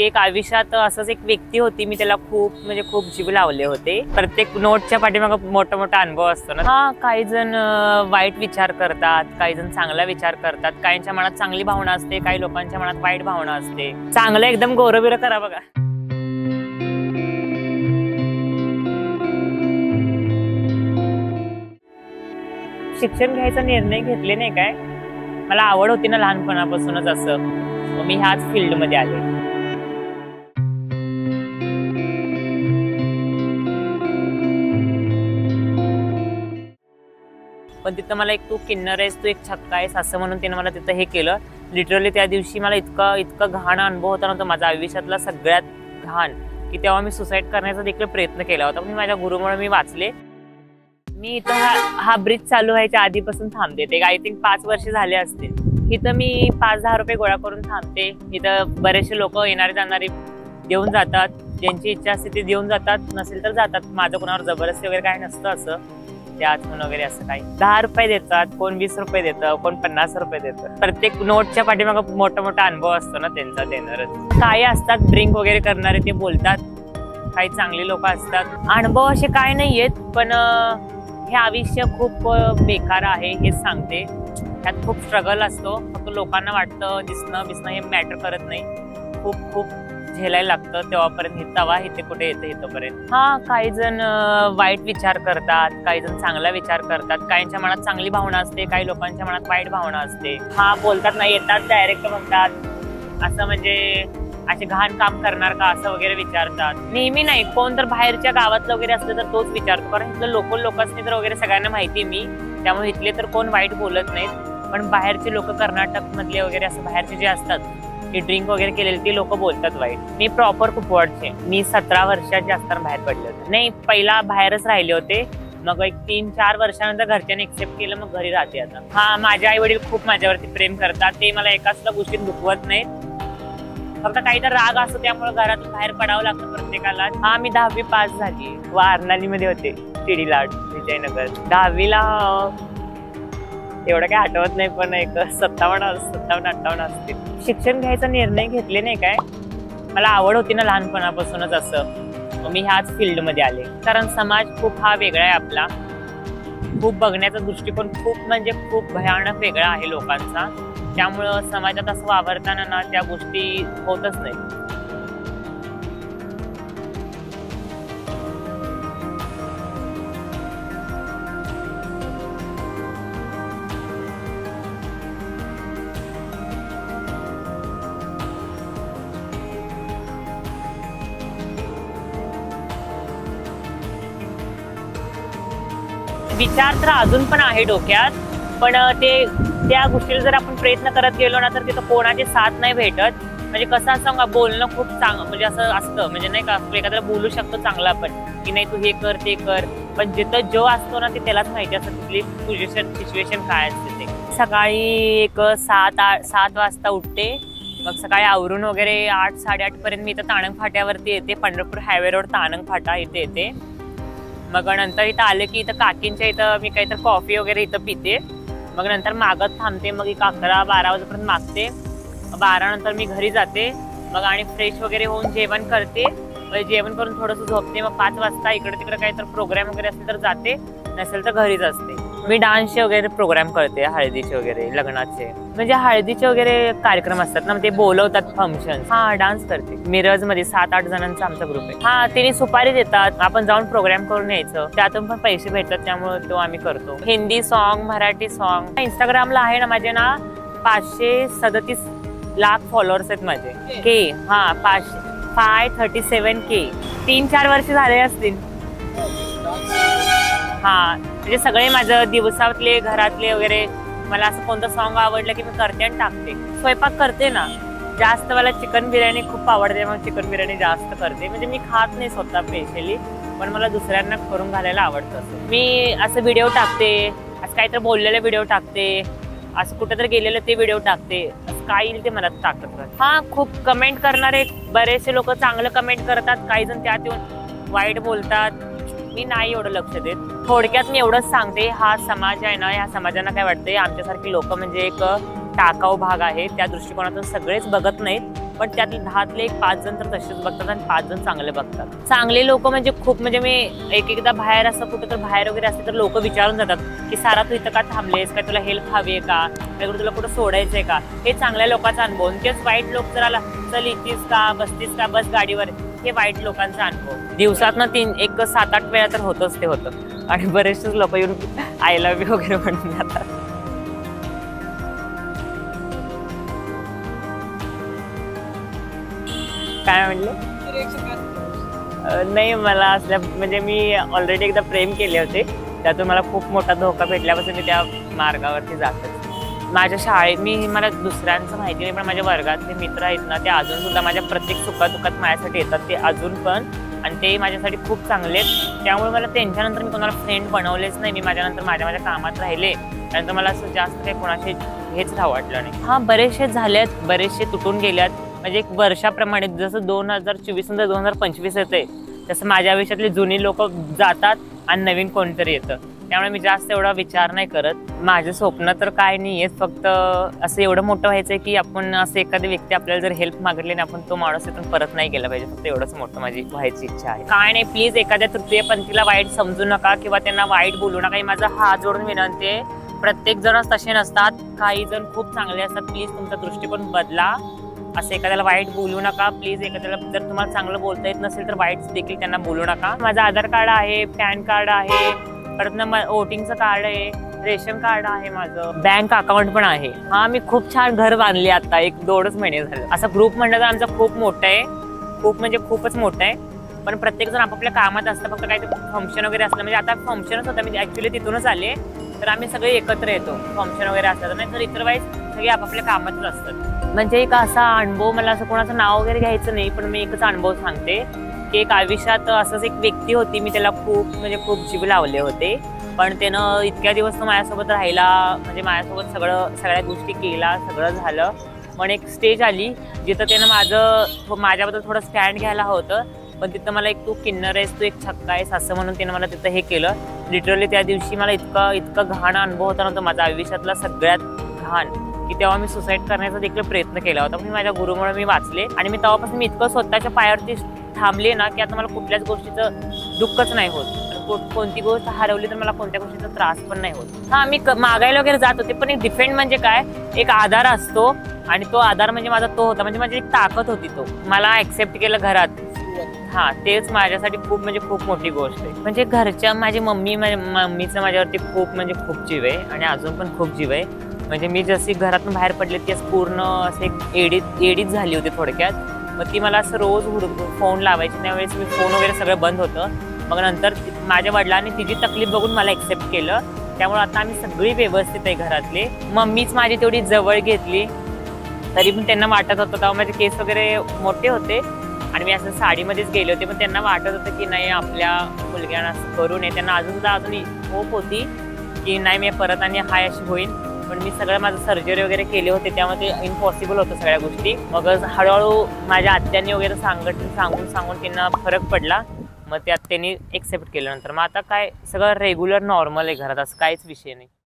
एक आयुष्यात असंच एक व्यक्ती होती, मी त्याला खूप जीव लावले होते। प्रत्येक नोटच्या पाठीमागे मोठा मोठा अनुभव असतो ना। हा, काही जण वाईट विचार करतात, काही जण चांगला विचार करतात, काहींच्या मनात चांगली भावना असते, काही लोकांच्या मनात वाईट भावना असते। चांगलं एकदम गौरवबिर करा बघा। शिक्षण घ्यायचा निर्णय घेतले नाही काय, मला आवड होती ना लहानपणापासूनच, असं मी ह्याच फील्ड मध्ये आले। पण तिथं मला एक तू किन्नर आहेस, तू एक छक्का आहेस असं म्हणून तिने मला तिथं हे केलं। लिटरली त्या दिवशी मला इतका घाण अनुभव होता ना, तो माझ्या आयुष्यातला सगळ्यात घाण, की तेव्हा मी सुसाईड करण्याचा देखील प्रयत्न केला होता, पण माझ्या गुरुमुळे मी वाचले। मी इथं हा ब्रिज चालू व्हायच्या आधीपासून थांबते, ते आय थिंक 5 वर्ष झाले असतील। इथं मी 5-10 रुपये गोळा करून थांबते। इथं बरेचसे लोक येणारे जाणारे देऊन जातात, ज्यांची इच्छा असते ते देऊन जातात, नसेल तर जातात। माझं कोणावर जबरदस्ती वगैरे काही नसतं, असं त्यात म्हणून वगैरे असं काही। 10 रुपये देतात, कोण 20 रुपये देतं, कोण 50 रुपये देतं। प्रत्येक नोटच्या पाठीमागे मोठा अनुभव असतो ना त्यांचा देणारच। काही असतात ड्रिंक वगैरे करणारे, ते बोलतात, काही चांगली लोक असतात। अनुभव असे काय नाहीयेत, पण हे आयुष्य खूप बेकार आहे हेच सांगते। त्यात खूप स्ट्रगल असतो, फक्त लोकांना वाटतं दिसणं हे मॅटर करत नाही, खूप झेलायला लागतं तेव्हापर्यंत, तवा इथे कुठे येतं इथपर्यंत। हा, काही जण वाईट विचार करतात, काही जण चांगला विचार करतात, काहींच्या मनात चांगली भावना असते, काही लोकांच्या मनात वाईट भावना असते। हा, बोलतात नाही, येतात डायरेक्ट म्हणतात, असं म्हणजे असे घाण काम करणार का असं वगैरे विचारतात। नेहमी नाही, कोण तर बाहेरच्या गावातलं वगैरे असलं तर तोच विचारतो, कारण इथलं लोकांनी तर वगैरे सगळ्यांना माहिती मी, त्यामुळे इथले तर कोण वाईट बोलत नाहीत। पण बाहेरचे लोक, कर्नाटक मधले वगैरे असं बाहेरचे जे असतात, ते ड्रिंक वगैरे केलेले ते लोक बोलतात वाईट। मी प्रॉपर कुपवाडचे, मी 17 वर्षाचे असताना बाहेर पडले होते। नाही, पहिला बाहेरच राहिले होते, मग एक 3-4 वर्षानंतर घरच्यांनी एक्सेप्ट केलं, मग घरी राहते आता। हा, माझे आई वडील खूप माझ्यावरती प्रेम करतात, ते मला एका सुद्धा गोष्टीत दुखवत नाहीत, फक्त काही तर राग असतो त्यामुळे घरातून बाहेर पडावं लागतं प्रत्येकाला। हा, मी 10वी पास झाली, वारणाली मध्ये होते, टीडी लाड, विजयनगर। 10वीला एवढं काय आठवत नाही, पण एक 57-58 असतील। शिक्षण घ्यायचा निर्णय घेतले नाही काय, मला आवड होती ना लहानपणापासूनच, असं मी ह्याच फील्ड मध्ये आले। कारण समाज खूप हा वेगळा आहे आपला, खूप बघण्याचा दृष्टिकोन खूप भयानक वेगळा आहे लोकांचा, त्यामुळं समाजात असं वावरताना ना त्या गोष्टी होतच नाही। विचार तर अजून पण आहे डोक्यात, पण त्या गोष्टीला जर आपण प्रयत्न करत गेलो ना, तर तिथं कोणाची साथ नाही भेटत। म्हणजे कसं असं बोलणं खूप चांगलं, म्हणजे असं असतं, म्हणजे नाही का, एखाद्याला बोलू शकतो चांगलं आपण, की नाही तू हे कर ते कर, पण जिथं जो असतो ना, ते त्यालाच माहिती असतं तिथली सिच्युएशन काय असते ते। सकाळी एक 7 वाजता उठते, मग सकाळी आवरून वगैरे 8-8:30 पर्यंत मी इथं ताणंग फाट्यावरती येते, पंढरपूर हायवे रोड ताणंग फाटा इथे येते। मग नंतर इथं आले की इथं काकींच्या इथं मी काहीतरी कॉफी वगैरे इथं पिते, मग नंतर मागत थांबते, मग 11-12 वाजेपर्यंत मागते, 12 नंतर मी घरी जाते, मग आणि फ्रेश वगैरे होऊन जेवण करते, जेवण करून थोडंसं झोपते, मग 5 वाजता इकडे तिकडे काहीतरी प्रोग्राम वगैरे असेल तर जाते, नसेल तर घरीच असते। मी डान्सचे वगैरे प्रोग्राम करते, हळदीचे वगैरे, लग्नाचे, म्हणजे हळदीचे वगैरे कार्यक्रम असतात ना, ते बोलवतात फंक्शन, हा डान्स करते। मिरज मध्ये 7-8 जणांचा आमचा ग्रुप आहे। हा, तिने सुपारी देतात, आपण जाऊन प्रोग्राम करून यायचं, त्यातून पण पैसे भेटतात, त्यामुळे तो आम्ही करतो। Hindi song, Marathi song. इंस्टाग्रामला आहे ना माझे ना 537 लाख फॉलोअर्स आहेत माझे, के, हा 537K, 3-4 वर्ष झाले असतील। हा, म्हणजे सगळे माझं दिवसातले, घरातले वगैरे, मला असं कोणतं सॉन्ग आवडलं की मी करते आणि टाकते। स्वयंपाक करते ना, जास्त मला चिकन बिर्याणी खूप आवडते, मग चिकन बिर्याणी जास्त करते। म्हणजे मी खात नाही स्वतः स्पेशली, पण मला दुसऱ्यांना करून घालायला आवडतं। मी असं व्हिडिओ टाकते, असं काहीतरी बोललेले व्हिडिओ टाकते, असं कुठेतरी गेलेलं ते व्हिडिओ टाकते, असं काय येईल ते मला टाकत राहते। हा, खूप कमेंट करणारे बरेचसे लोक चांगलं कमेंट करतात, काही जण त्यात येऊन वाईट बोलतात, मी नाही एवढं लक्ष देत। थोडक्यात मी एवढंच सांगते, हा समाज आहे ना, ह्या समाजांना काय वाटते, आमच्यासारखी लोक म्हणजे एक टाकाऊ भाग आहे, त्या दृष्टिकोनातून सगळेच बघत नाहीत, पण त्यातले 10तले 5 जण तर तसेच बघतात आणि 5 जण चांगले बघतात. चांगले लोक म्हणजे खूप, म्हणजे मी एकदा बाहेर असं कुठं तर बाहेर वगैरे असते तर लोक विचारून जातात की सारा तू इथं का थांबलेस, काय तुला हेल्प हवी आहे का, काय तुला कुठं सोडायचंय का. हे चांगल्या लोकांचा अनुभव. तेच वाईट लोक जर आला चल इथेच का बसतीस का बस गाडीवर, हे वाईट लोकांचा अनुभव. दिवसातनं 7-8 वेळा तर होतच ते होतं. आणि बरेचसेच लोक येऊन आय लव्ह यू वगैरे म्हणून जातात. काय म्हणले? नाही, मला असल्या म्हणजे मी ऑलरेडी एकदा प्रेम केले होते, त्यातून मला खूप मोठा धोका भेटल्यापासून मी त्या मार्गावरती जातच. माझ्या शाळेत मला दुसऱ्यांचं माहिती नाही, पण माझ्या वर्गातले मित्र आहेत ना, ते अजून सुद्धा माझ्या प्रत्येक सुखादुखात माझ्यासाठी येतात. ते अजून पण, आणि ते माझ्यासाठी खूप चांगले आहेत. त्यामुळे मला त्यांच्यानंतर मी कोणाला फ्रेंड बनवलेच नाही. मी माझ्यानंतर माझ्या कामात राहिले. त्यानंतर मला असं जास्त काही कोणाशी हेच राहावं वाटलं नाही. हां, बरेचसे झालेत, बरेचसे तुटून गेल्यात. म्हणजे एक वर्षाप्रमाणे जसं 2024 नंतर 2025 येते, तसं माझ्या आयुष्यातली जुनी लोक जातात आणि नवीन कोणतरी येतं. त्यामुळे मी जास्त एवढा विचार नाही करत. माझं स्वप्न तर काय नाही आहे, फक्त असं एवढं मोठं व्हायचं की आपण असं एखादी व्यक्ती आपल्याला जर हेल्प मागितली ना, आपण तो माणूस इथून परत नाही गेला पाहिजे. फक्त एवढंच मोठं माझी व्हायची इच्छा आहे. काय नाही, प्लीज एखाद्या तृतीयपंथीला वाईट समजू नका किंवा त्यांना वाईट बोलू नका. ही माझा हात जोडून विनंती आहे. प्रत्येक जणच तसे नसतात, काही जण खूप चांगले असतात. प्लीज तुमचा दृष्टिकोन बदला. असं एखाद्याला वाईट बोलू नका प्लीज. एखाद्याला जर तुम्हाला चांगलं बोलता येत नसेल तर वाईट देखील त्यांना बोलू नका. माझं आधार कार्ड आहे, पॅन कार्ड आहे, परत वोटिंगचं कार्ड आहे, रेशन कार्ड आहे, माझं बँक अकाउंट पण आहे. हा, मी खूप छान घर बांधले आता 1-2च महिने झाले. असा ग्रुप म्हणलं तर आमचा खूप मोठा आहे, खूप म्हणजे खूपच मोठा आहे. पण प्रत्येक जण आपापल्या कामात असतं. फक्त काही फंक्शन वगैरे असलं, म्हणजे आता फंक्शनच होतं, मी ऍक्च्युली तिथूनच आले, तर आम्ही सगळे एकत्र येतो फंक्शन वगैरे असलं. नाही तर इतर वेळेस सगळे आपापल्या कामातच असतात. म्हणजे एक असा अनुभव, मला असं कोणाचं नाव वगैरे घ्यायचं नाही, पण मी एकच अनुभव सांगते की एक आयुष्यात असंच एक व्यक्ती होती, मी त्याला खूप जीव लावले होते. पण त्यानं इतक्या दिवस तो माझ्यासोबत राहिला, म्हणजे माझ्यासोबत सगळ्या गोष्टी केला, सगळं झालं. पण एक स्टेज आली जिथं त्यानं माझ्याबद्दल थोडं स्टँड घ्यायला होतं. पण तिथं मला तू किन्नर आहेस, तू एक छक्का आहेस असं म्हणून त्यानं मला तिथं हे केलं. लिटरली त्या दिवशी मला इतकं घाण अनुभव होता नव्हता, माझ्या आयुष्यातला सगळ्यात घाण, की तेव्हा मी सुसाईड करण्याचा देखील प्रयत्न केला होता. पण माझ्या गुरुमुळे मी वाचले आणि मी तेव्हापासून मी इतकं स्वतःच्या पायावरती थांबले ना, की आता मला कुठल्याच गोष्टीचं दुःखच नाही होत. कोणती गोष्ट हरवली तर मला कोणत्या गोष्टीचा त्रास पण नाही होत. हा, मी मागायला वगैरे जात होते, पण एक डिफेंड म्हणजे काय, एक आधार असतो आणि तो आधार म्हणजे माझा तो होता, म्हणजे माझी एक ताकद होती. तो मला ऍक्सेप्ट केलं घरात. हा, तेच माझ्यासाठी खूप मोठी गोष्ट आहे. म्हणजे घरच्या मम्मीचं माझ्यावरती खूप जीव आहे आणि अजून पण खूप जीव आहे. म्हणजे मी जशी घरातून बाहेर पडले ती पूर्ण असे एडीच झाली होती थोडक्यात. मग ती मला असं रोज फोन लावायची. त्यावेळेस मी फोन वगैरे सगळं बंद होतं. मग नंतर माझ्या वडिलांनी तिची तकलीफ बघून मला ऍक्सेप्ट केलं. त्यामुळे आता आम्ही सगळी व्यवस्थित आहे घरातले. मम्मीच माझी तेवढी जवळ घेतली, तरी पण त्यांना वाटत होतं, तेव्हा माझे केस वगैरे मोठे होते आणि मी असं साडीमध्येच गेले होते. पण त्यांना वाटत होतं की नाही, आपल्या मुलग्यांना असं करू नये. त्यांना अजून होप होती की नाही, मी परत आणि हाय अशी होईल. पण मी सगळं माझं सर्जरी वगैरे केले होते, त्यामुळे ते इम्पॉसिबल होतं सगळ्या गोष्टी. मग हळूहळू माझ्या आत्यांनी वगैरे सांगून त्यांना फरक पडला. मग त्यात त्यांनी एक्सेप्ट केलं. नंतर मग आता काय सगळं रेग्युलर नॉर्मल आहे घरात, असं काहीच विषय नाही.